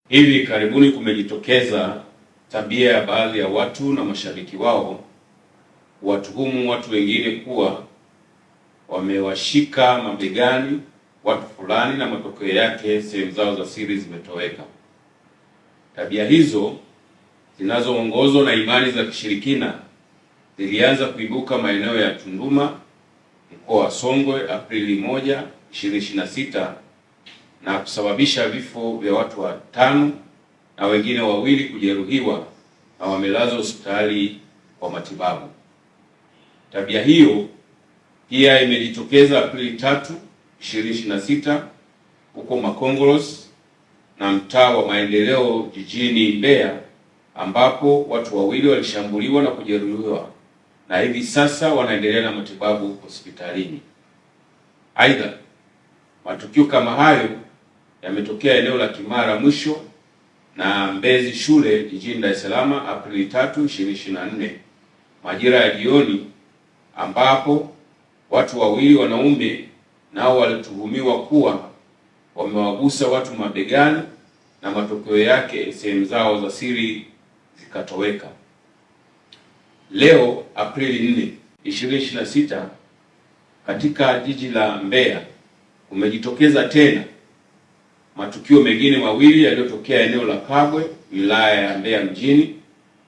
Hivi karibuni kumejitokeza tabia ya baadhi ya watu na mashabiki wao watuhumu watu wengine kuwa wamewashika mabegani watu fulani na matokeo yake sehemu zao za siri zimetoweka. Tabia hizo zinazoongozwa na imani za kishirikina zilianza kuibuka maeneo ya Tunduma, mkoa wa Songwe, Aprili 1, 2026 na kusababisha vifo vya watu 5 na wengine 2 kujeruhiwa na wamelazwa hospitali kwa matibabu. Tabia hiyo pia imejitokeza Aprili 3, 2026 huko Makongoros na mtaa wa Maendeleo jijini Mbeya, ambapo watu 2 walishambuliwa na kujeruhiwa na hivi sasa wanaendelea na matibabu hospitalini. Aidha, matukio kama hayo yametokea eneo la Kimara Mwisho na Mbezi Shule jijini Dar es Salaam Aprili 3, 2024 majira ya jioni, ambapo watu 2 wanaume nao walituhumiwa kuwa wamewagusa watu mabegani na matokeo yake sehemu zao za siri zikatoweka. Leo Aprili 4, 2026 katika jiji la Mbeya kumejitokeza tena matukio mengine 2 yaliyotokea eneo la Kabwe, wilaya ya Mbeya mjini,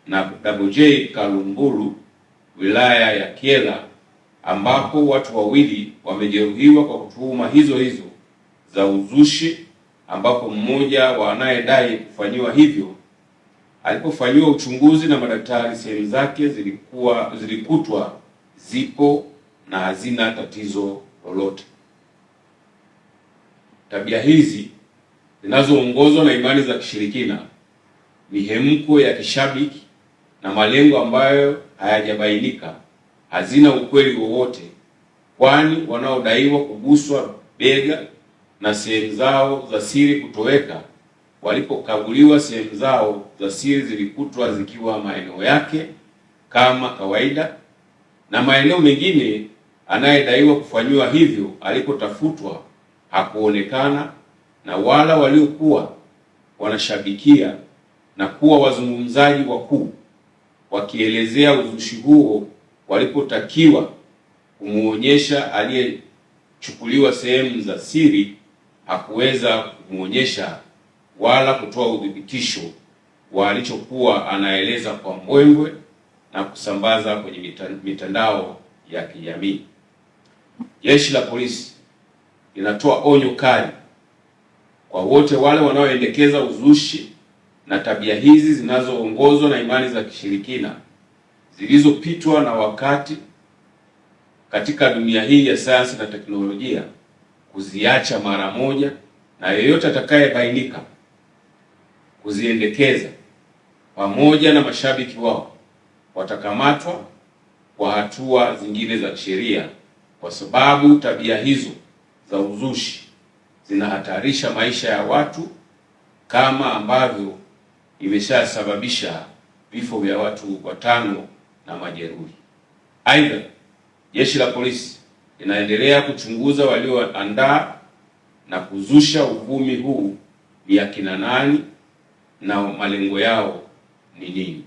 na Double-J Kalumburu, wilaya ya Kyela, ambapo watu 2 wamejeruhiwa kwa tuhuma hizo hizo za uzushi, ambapo mmoja wa anayedai kufanyiwa hivyo alipofanyiwa uchunguzi na madaktari, sehemu zake zilikutwa zipo na hazina tatizo lolote. Tabia hizi zinazoongozwa na imani za kishirikina, mihemko ya kishabiki na malengo ambayo hayajabainika hazina ukweli wowote, kwani wanaodaiwa kuguswa bega na sehemu zao za siri kutoweka walipokaguliwa, sehemu zao za siri zilikutwa zikiwa maeneo yake kama kawaida, na maeneo mengine anayedaiwa kufanyiwa hivyo alipotafutwa hakuonekana, na wala waliokuwa wanashabikia na kuwa wazungumzaji wakuu wakielezea uzushi huo walipotakiwa kumuonyesha aliyechukuliwa sehemu za siri hakuweza kumuonyesha wala kutoa udhibitisho wa alichokuwa anaeleza kwa mbwembwe na kusambaza kwenye mitandao ya kijamii. Jeshi la Polisi linatoa onyo kali kwa wote wale wanaoendekeza uzushi na tabia hizi zinazoongozwa na imani za kishirikina zilizopitwa na wakati katika dunia hii ya sayansi na teknolojia kuziacha mara moja, na yeyote atakayebainika kuziendekeza pamoja na mashabiki wao watakamatwa kwa hatua zingine za kisheria, kwa sababu tabia hizo za uzushi zinahatarisha maisha ya watu kama ambavyo imeshasababisha vifo vya watu 5 na majeruhi. Aidha, Jeshi la Polisi linaendelea kuchunguza walioandaa na kuzusha uvumi huu ni akina nani na malengo yao ni nini.